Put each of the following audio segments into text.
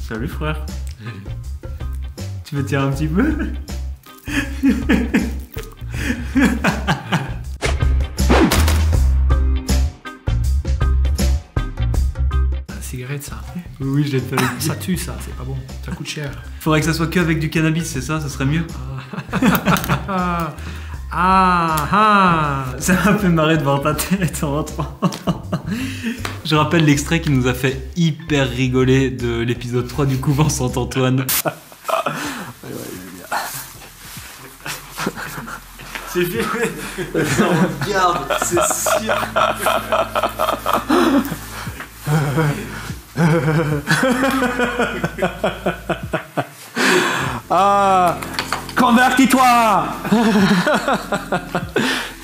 Salut frère. Tu me tiens un petit peu? Cigarette ça. Oui, je l'ai fait avec. Ça tue ça, c'est pas bon. Ça coûte cher. Faudrait que ça soit que avec du cannabis, c'est ça? Ça serait mieux. Ça m'a fait marrer de voir ta tête en rentrant. Je rappelle l'extrait qui nous a fait hyper rigoler de l'épisode 3 du couvent Saint-Antoine. C'est filmé. Regarde, c'est sûr. Convertis-toi.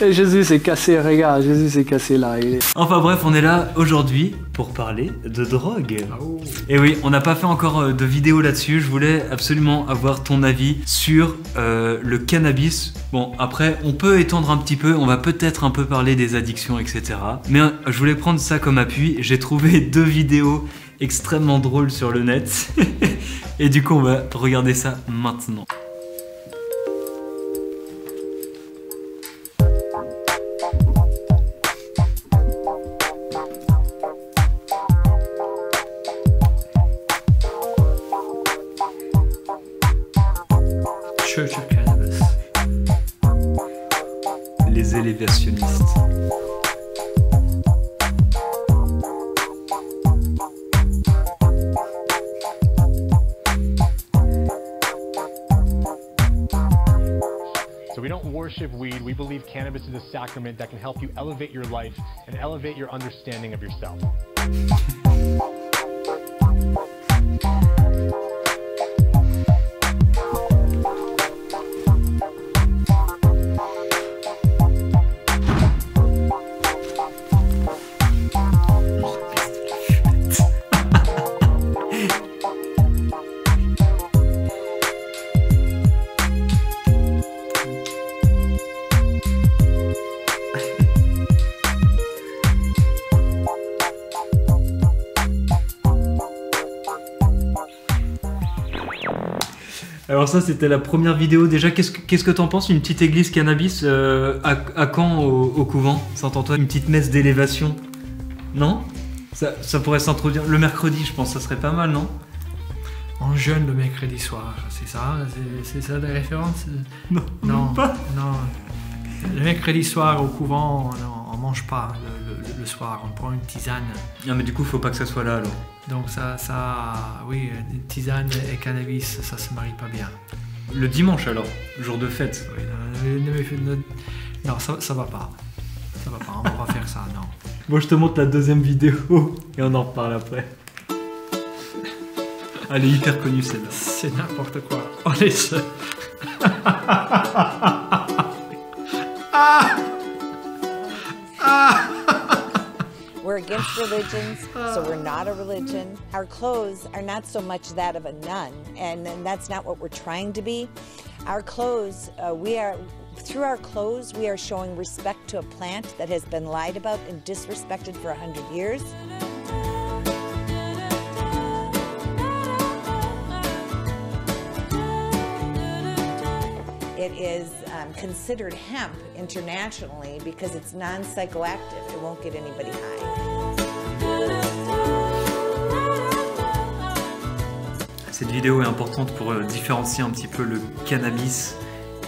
Et Jésus s'est cassé, regarde, Jésus s'est cassé là. Enfin bref, on est là aujourd'hui pour parler de drogue. Oh. Et oui, on n'a pas fait encore de vidéo là-dessus. Je voulais absolument avoir ton avis sur le cannabis. Bon, après, on peut étendre un petit peu. On va peut-être un peu parler des addictions, etc. Mais je voulais prendre ça comme appui. J'ai trouvé 2 vidéos extrêmement drôles sur le net. Et du coup, on va regarder ça maintenant. Church of Cannabis. Les élévationnistes. So we don't worship weed. We believe cannabis is a sacrament that can help you elevate your life and elevate your understanding of yourself. Alors ça c'était la première vidéo. Déjà qu'est-ce que t'en penses, une petite église cannabis à Caen au couvent Saint-Antoine, une petite messe d'élévation? Non? Ça pourrait s'introduire le mercredi, je pense, ça serait pas mal, non? On jeûne le mercredi soir, c'est ça? C'est ça la référence? Non, Non, pas. non. Le mercredi soir au couvent, on mange pas le soir, on prend une tisane. Non mais du coup faut pas que ça soit là alors. Donc oui, tisane et cannabis, ça se marie pas bien. Le dimanche alors, jour de fête. Oui, non, ça va pas. Ça va pas, on va pas faire ça, non. Bon, je te montre la deuxième vidéo et on en reparle après. Elle est hyper connue celle-là. C'est n'importe quoi. On est seul. We're against religions, so we're not a religion. Our clothes are not so much that of a nun, and that's not what we're trying to be. Our clothes, through our clothes, we are showing respect to a plant that has been lied about and disrespected for 100 years. It is considered hemp internationally because it's non-psychoactive. It won't get anybody high. Cette vidéo est importante pour différencier un petit peu le cannabis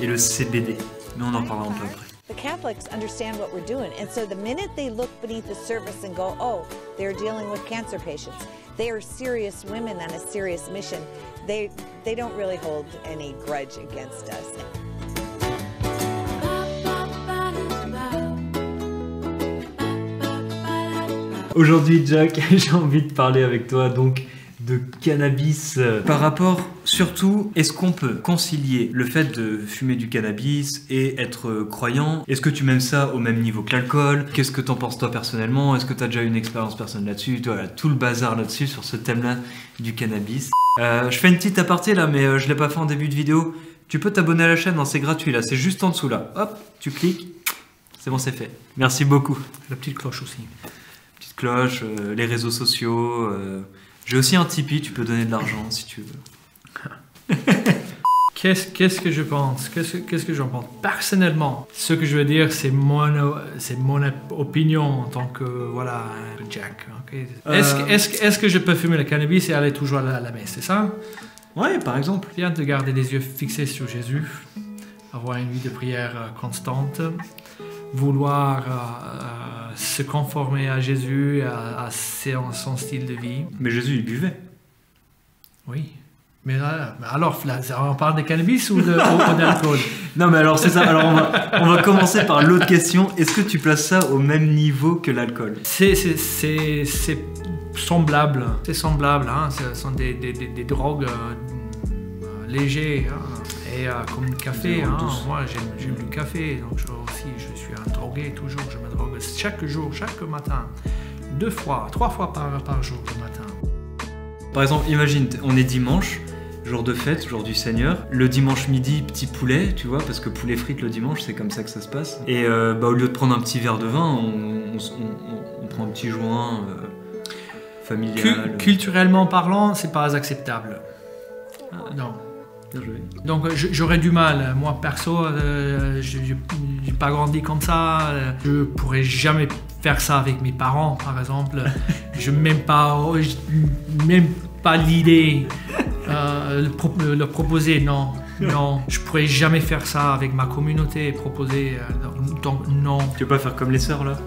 et le CBD. Mais on en parlera un peu après. The Catholics understand what we're doing, and so the minute they look beneath the surface and go, oh, they're dealing with cancer patients, they are serious women on a serious mission, they don't really hold any grudge against us. Aujourd'hui, Jack, j'ai envie de parler avec toi donc de cannabis par rapport surtout, est-ce qu'on peut concilier le fait de fumer du cannabis et être croyant? Est-ce que tu m'aimes ça au même niveau que l'alcool? Qu'est-ce que t'en penses toi personnellement? Est-ce que t'as déjà eu une expérience personnelle là-dessus? Voilà, tout le bazar là-dessus sur ce thème-là du cannabis. Je fais une petite aparté là, mais je l'ai pas fait en début de vidéo. Tu peux t'abonner à la chaîne, hein, c'est gratuit là, c'est juste en dessous là. Hop, tu cliques. C'est bon, c'est fait. Merci beaucoup. La petite cloche aussi. Petite cloche, les réseaux sociaux. J'ai aussi un Tipeee, tu peux donner de l'argent si tu veux. Qu'est-ce que je pense? Qu'est-ce que j'en pense? Personnellement, ce que je veux dire, c'est mon opinion en tant que, voilà, Jack. Okay? Est-ce que je peux fumer le cannabis et aller toujours à la messe, c'est ça? Ouais, par exemple. Bien de garder les yeux fixés sur Jésus, avoir une vie de prière constante, vouloir se conformer à Jésus, à son style de vie. Mais Jésus, il buvait. Oui. Mais alors, là, on parle de cannabis ou d'alcool? Non, mais alors c'est ça. Alors on va commencer par l'autre question. Est-ce que tu places ça au même niveau que l'alcool? C'est semblable. C'est semblable. Hein. Ce sont des drogues légères. Hein. Et comme le café. Hein. Moi, j'aime le café. Donc je suis un drogué toujours. Je me drogue chaque jour, chaque matin. 2 fois, 3 fois par jour le matin. Par exemple, imagine, on est dimanche. Jour de fête, jour du Seigneur. Le dimanche midi, petit poulet, tu vois, parce que poulet frites le dimanche, c'est comme ça que ça se passe. Et au lieu de prendre un petit verre de vin, on prend un petit joint familial. Culturellement parlant, c'est pas acceptable. Non. Bien joué. Donc j'aurais du mal. Moi, perso, j'ai pas grandi comme ça. Je pourrais jamais faire ça avec mes parents, par exemple. Je même pas l'idée. Le proposer, non, je pourrais jamais faire ça avec ma communauté, proposer, donc non. Tu veux pas faire comme les sœurs là?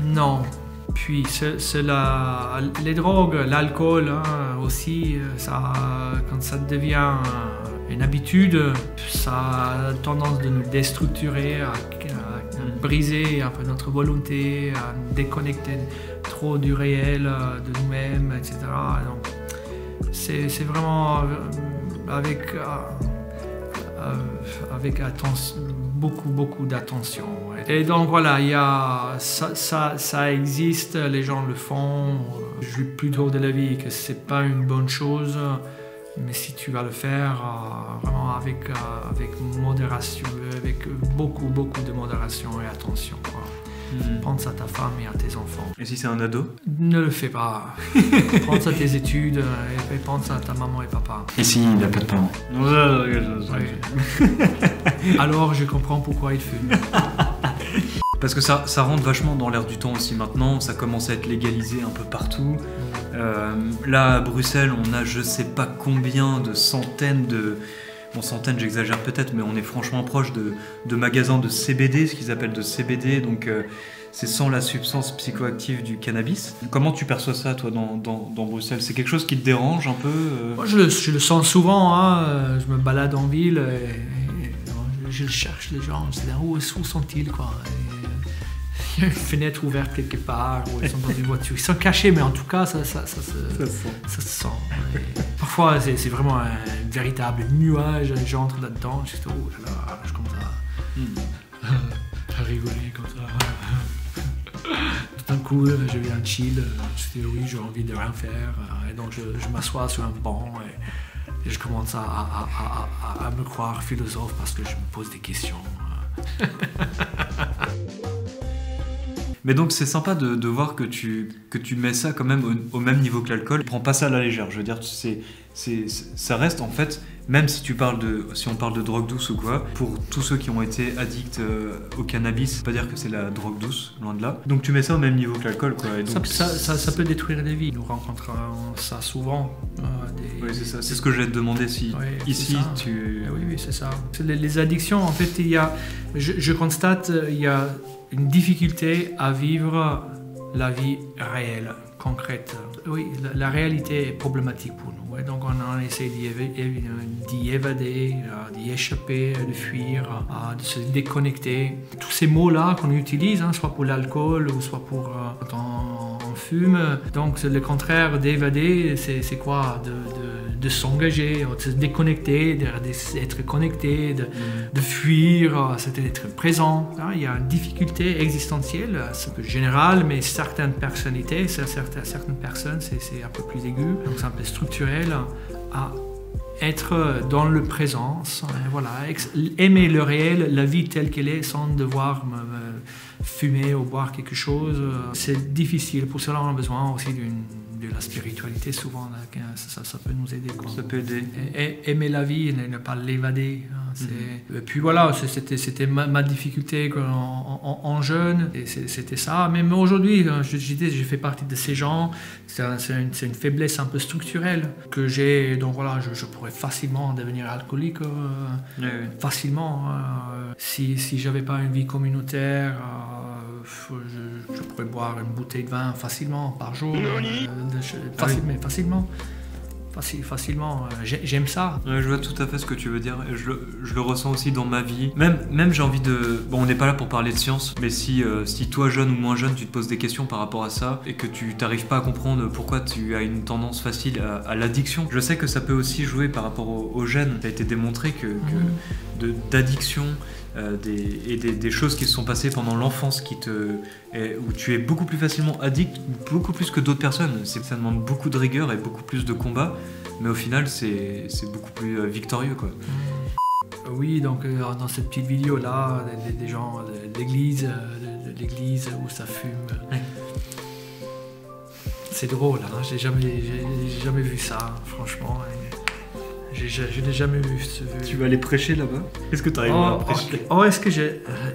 Non. Puis les drogues, l'alcool hein, aussi, ça, quand ça devient une habitude, ça a tendance de nous déstructurer, à briser un peu notre volonté, à nous déconnecter trop du réel, de nous-mêmes, etc. Donc, c'est vraiment avec attention, beaucoup d'attention. Ouais. Et donc voilà, ça existe, les gens le font. Je suis plutôt de l'avis que c'est pas une bonne chose, mais si tu vas le faire vraiment avec modération, avec beaucoup de modération et attention. Quoi. Pense à ta femme et à tes enfants. Et si c'est un ado? Ne le fais pas. Pense à tes études et pense à ta maman et papa. Et si il n'a pas de parents? Oui. Alors je comprends pourquoi il fume. Parce que ça rentre vachement dans l'air du temps aussi maintenant, ça commence à être légalisé un peu partout. Là à Bruxelles, on a je sais pas combien de centaines de... Bon, centaines, j'exagère peut-être, mais on est franchement proche de magasins de CBD, ce qu'ils appellent de CBD, donc c'est sans la substance psychoactive du cannabis. Comment tu perçois ça, toi, dans Bruxelles? C'est quelque chose qui te dérange un peu Moi, je le sens souvent, hein. Je me balade en ville et je cherche les gens, je sais où sont-ils, quoi. Il y a une fenêtre ouverte quelque part, ou ils sont dans une voiture. Ils sont cachés, mais en tout cas, ça se sent. Et parfois, c'est vraiment un véritable nuage. J'entre là-dedans, je dis, oh là là, je commence à rigoler comme ça. Tout d'un coup, je viens de chill. Je dis, oui, j'ai envie de rien faire. Et donc, je m'assois sur un banc et je commence à me croire philosophe parce que je me pose des questions. Mais donc c'est sympa de voir que tu mets ça quand même au même niveau que l'alcool. Prends pas ça à la légère, je veux dire, ça reste en fait, même si on parle de drogue douce ou quoi, pour tous ceux qui ont été addicts au cannabis, c'est pas dire que c'est la drogue douce, loin de là. Donc tu mets ça au même niveau que l'alcool, quoi. Et donc, ça peut détruire des vies. Nous rencontrons ça souvent. Oui, c'est ça. C'est ce que je vais te demander si ici tu... Oui, c'est ça. Les addictions, en fait, je constate, il y a une difficulté à vivre la vie réelle, concrète. Oui, la réalité est problématique pour nous. Ouais. Donc on essaie d'y évader, d'y échapper, de fuir, de se déconnecter. Tous ces mots-là qu'on utilise, hein, soit pour l'alcool ou soit pour quand on fume. Donc le contraire d'évader, c'est quoi? De s'engager, de se déconnecter, d'être connecté, de fuir, c'est d'être présent. Il y a une difficulté existentielle, c'est un peu général, mais certaines personnalités, certaines personnes, c'est un peu plus aigu, donc c'est un peu structurel, à être dans le présent, voilà, aimer le réel, la vie telle qu'elle est, sans devoir fumer ou boire quelque chose. C'est difficile. Pour cela, on a besoin aussi de la spiritualité, souvent. Là, ça peut nous aider. Quoi. Ça peut aider. Aimer la vie et ne pas l'évader. Hein, Et puis voilà, c'était ma difficulté en jeune. Et c'était ça. Même aujourd'hui, je fais partie de ces gens. C'est une faiblesse un peu structurelle que j'ai. Donc voilà, je pourrais facilement devenir alcoolique. Facilement. Si j'avais pas une vie communautaire, je pourrais boire une bouteille de vin facilement par jour. Mais facilement. Facilement. J'aime ça. Je vois tout à fait ce que tu veux dire. Je le ressens aussi dans ma vie. Même j'ai envie de... Bon, on n'est pas là pour parler de science, mais si toi, jeune ou moins jeune, tu te poses des questions par rapport à ça et que tu n'arrives pas à comprendre pourquoi tu as une tendance facile à l'addiction, je sais que ça peut aussi jouer par rapport aux gènes. Ça a été démontré que d'addiction et des choses qui se sont passées pendant l'enfance où tu es beaucoup plus facilement addict, beaucoup plus que d'autres personnes. Ça demande beaucoup de rigueur et beaucoup plus de combat, mais au final c'est beaucoup plus victorieux, quoi. Oui, donc dans cette petite vidéo là, des gens de l'église où ça fume. C'est drôle, hein. J'ai jamais vu ça, franchement. Je n'ai jamais vu ce... Tu vas aller prêcher là-bas? Est-ce que tu arriveras à prêcher?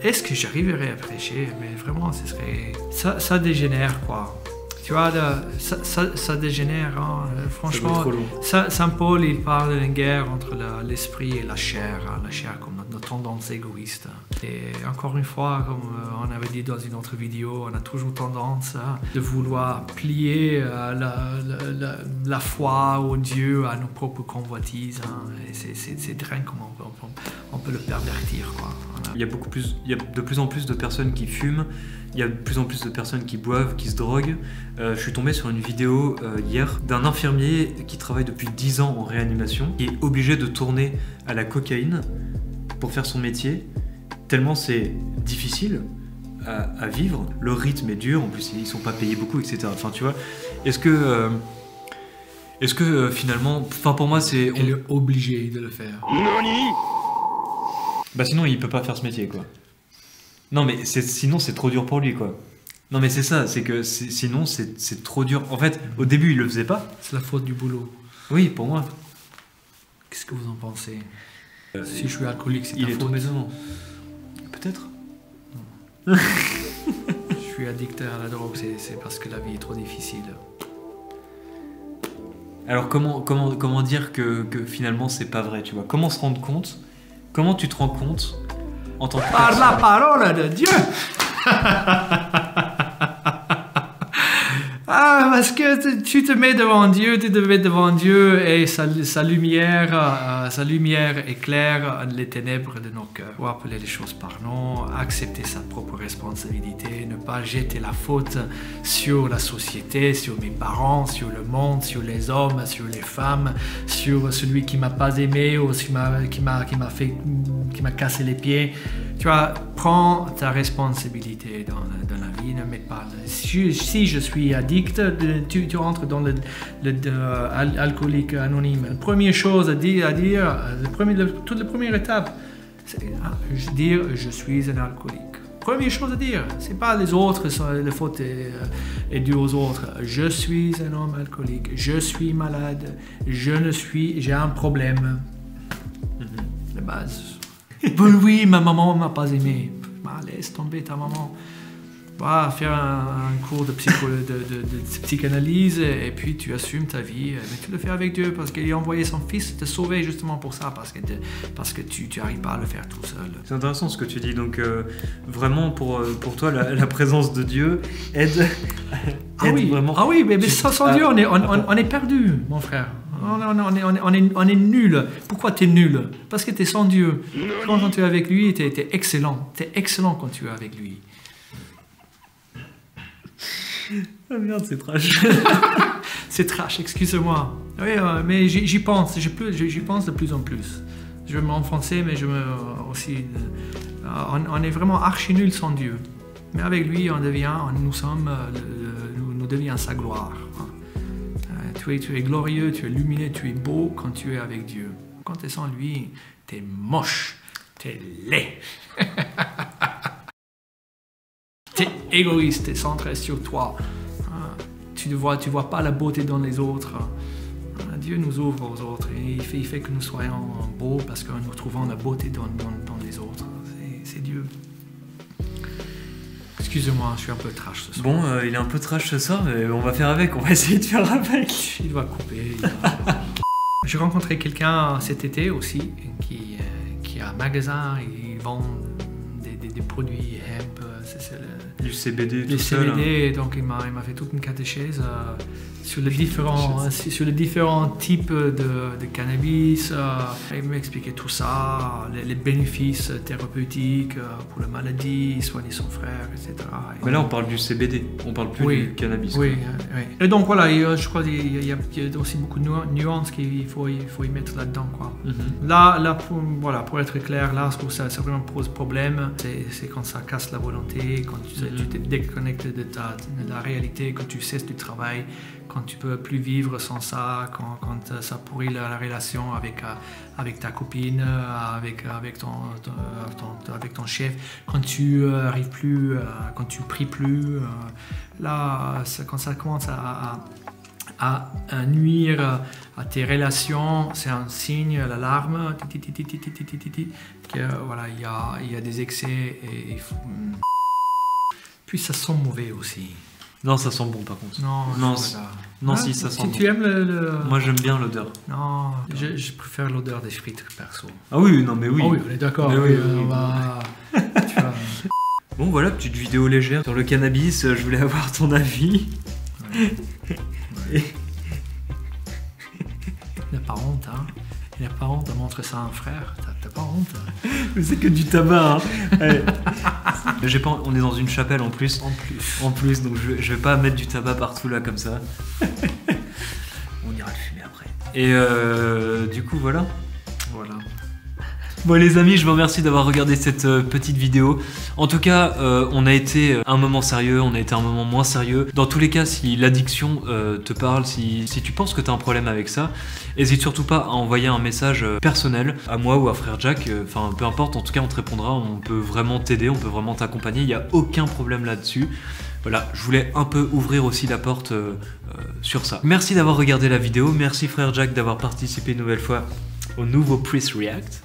Est-ce que j'arriverai à prêcher? Mais vraiment, ce serait... Ça dégénère, quoi. Tu vois, ça dégénère, hein. Franchement. Saint Paul, il parle d'une guerre entre l'esprit et la chair, hein. La chair comme notre tendance égoïste. Et encore une fois, comme on avait dit dans une autre vidéo, on a toujours tendance de vouloir plier la foi au Dieu à nos propres convoitises, hein. Et c'est dingue comment on peut le pervertir, quoi. Voilà. Il y a de plus en plus de personnes qui fument. Il y a de plus en plus de personnes qui boivent, qui se droguent. Je suis tombé sur une vidéo hier d'un infirmier qui travaille depuis 10 ans en réanimation, qui est obligé de tourner à la cocaïne pour faire son métier, tellement c'est difficile à vivre. Le rythme est dur, en plus ils sont pas payés beaucoup, etc. Enfin, tu vois, est-ce que finalement, enfin pour moi c'est... Il est obligé de le faire. Bah sinon il peut pas faire ce métier, quoi. Non mais sinon c'est trop dur pour lui, quoi. Non mais c'est ça, c'est que sinon c'est trop dur. En fait, au début il le faisait pas. C'est la faute du boulot. Oui, pour moi. Qu'est-ce que vous en pensez? Si je suis alcoolique, c'est ta faute. Il est tombé dedans. Peut-être. Je suis addict à la drogue, c'est parce que la vie est trop difficile. Alors comment dire que finalement c'est pas vrai, tu vois? Comment se rendre compte? Comment tu te rends compte en tant que Par personne? la parole de Dieu. Parce que tu te mets devant Dieu, et sa lumière éclaire les ténèbres de nos cœurs. Faut appeler les choses par nom, accepter sa propre responsabilité, ne pas jeter la faute sur la société, sur mes parents, sur le monde, sur les hommes, sur les femmes, sur celui qui m'a pas aimé ou qui m'a cassé les pieds. Tu vois, prends ta responsabilité dans la vie, ne mets pas... Si je suis addict, tu rentres dans l'alcoolique anonyme. La première chose à dire, toute la première étape, c'est dire je suis un alcoolique. Première chose à dire, c'est pas les autres, la faute est due aux autres. Je suis un homme alcoolique, je suis malade, j'ai un problème. La base. Oui, ma maman m'a pas aimé. Laisse tomber ta maman. Va faire un cours de psychanalyse et puis tu assumes ta vie. Mais tu le fais avec Dieu parce qu'il a envoyé son fils te sauver justement pour ça, parce que tu n'arrives pas à le faire tout seul. C'est intéressant ce que tu dis. Donc vraiment pour toi la présence de Dieu aide vraiment. Ah oui, mais sans Dieu on est perdu, mon frère. On est nul. Pourquoi tu es nul? Parce que tu es sans Dieu. Quand tu es avec lui, tu es excellent. Tu es excellent quand tu es avec lui. Ah merde, c'est trash. C'est trash, excuse-moi. Oui, mais j'y pense. J'y pense de plus en plus. Je vais m'enfoncer, mais aussi... on est vraiment archi nul sans Dieu. Mais avec lui, nous devient sa gloire. Tu tu es glorieux, tu es lumineux, tu es beau quand tu es avec Dieu. Quand tu es sans lui, tu es moche, tu es laid. Tu es égoïste, tu es centré sur toi. Tu ne vois pas la beauté dans les autres. Dieu nous ouvre aux autres et il fait que nous soyons beaux parce que nous trouvons la beauté dans les autres. C'est Dieu. Excusez-moi, je suis un peu trash ce soir. Bon, il est un peu trash ce soir, mais on va faire avec, on va essayer de faire avec. Il doit couper. J'ai rencontré quelqu'un cet été aussi qui a un magasin et il vend des produits hemp. Du CBD, du tout CBD, ça, donc il m'a fait toute une catéchèse sur les différents types de cannabis. Il m'a expliqué tout ça, les bénéfices thérapeutiques pour la maladie, soigner son frère, etc. Mais là on parle du CBD, on parle plus du cannabis. Oui, oui. Et donc voilà, je crois qu'il y a aussi beaucoup de nuances qu'il faut y mettre là-dedans, quoi. Là pour être clair, là ce que ça vraiment pose problème, c'est quand ça casse la volonté, quand tu te déconnectes de la réalité, quand tu cesses du travail, quand tu peux plus vivre sans ça, quand ça pourrit la relation avec ta copine, avec ton chef, quand tu arrives plus, quand tu pries plus, là quand ça commence à nuire à tes relations, c'est un signe, l'alarme, que voilà, il y a des excès et puis ça sent mauvais aussi. Non, ça sent bon par contre. Non, si ça sent bon. Tu aimes le... Moi j'aime bien l'odeur. Non, je préfère l'odeur des frites perso. Ah oui, non mais oui. Oh oui, on est d'accord. Bon voilà, petite vidéo légère sur le cannabis, je voulais avoir ton avis. Il n'a pas honte, hein. Il n'a pas honte de montrer ça à un frère. T'as pas honte. Mais c'est que du tabac, hein. Ouais. On est dans une chapelle en plus. En plus, donc je vais pas mettre du tabac partout là comme ça. On ira le fumer après. Et du coup voilà. Bon les amis, je vous remercie d'avoir regardé cette petite vidéo. En tout cas, on a été un moment sérieux, on a été un moment moins sérieux. Dans tous les cas, si l'addiction te parle, si tu penses que tu as un problème avec ça, n'hésite surtout pas à envoyer un message personnel à moi ou à Frère Jack. Enfin, peu importe, en tout cas, on te répondra. On peut vraiment t'aider, on peut vraiment t'accompagner. Il n'y a aucun problème là-dessus. Voilà, je voulais un peu ouvrir aussi la porte sur ça. Merci d'avoir regardé la vidéo. Merci Frère Jack d'avoir participé une nouvelle fois au nouveau Priest React.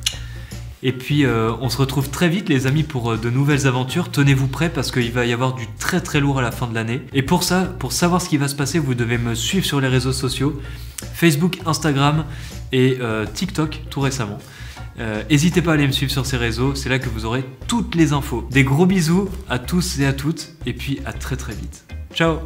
Et puis on se retrouve très vite les amis pour de nouvelles aventures. Tenez-vous prêts parce qu'il va y avoir du très très lourd à la fin de l'année. Et pour ça, pour savoir ce qui va se passer, vous devez me suivre sur les réseaux sociaux. Facebook, Instagram et TikTok tout récemment. N'hésitez pas à aller me suivre sur ces réseaux, c'est là que vous aurez toutes les infos. Des gros bisous à tous et à toutes et puis à très très vite. Ciao!